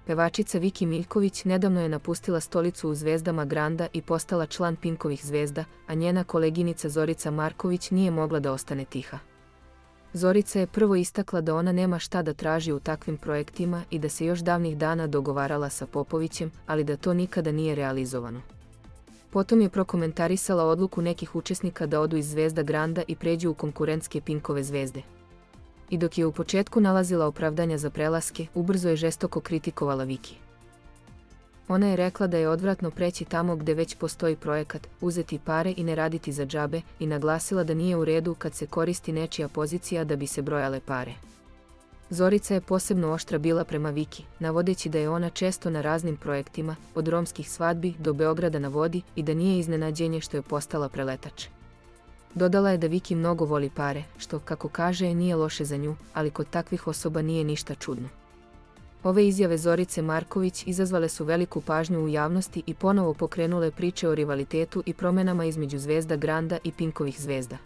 Pevačica Viki Miljković nedavno je napustila stolicu u Zvezdama Granda i postala član Pinkovih zvezda, a njena koleginica Zorica Marković nije mogla da ostane tiha. Zorica je prvo istakla da ona nema šta da traži u takvim projektima i da se još davnih dana dogovarala sa Popovićem, ali da to nikada nije realizovano. Potom je prokomentarisala odluku nekih učesnika da odu iz Zvezda Granda i pređu u konkurentske Pinkove zvezde. I dok je u početku nalazila opravdanja za prelaske, ubrzo je žestoko kritikovala Viki. Ona je rekla da je odvratno preći tamo gde već postoji projekat, uzeti pare i ne raditi za džabe, i naglasila da nije u redu kad se koristi nečija pozicija da bi se brojale pare. Zorica je posebno oštra bila prema Viki, navodeći da je ona često na raznim projektima, od romskih svadbi do Beograda na vodi, i da nije iznenađenje što je postala preletač. Dodala je da Viki mnogo voli pare, što, kako kaže, nije loše za nju, ali kod takvih osoba nije ništa čudno. Ove izjave Zorice Marković izazvale su veliku pažnju u javnosti i ponovo pokrenule priče o rivalitetu i promenama između Zvezda Granda i Pinkovih zvezda.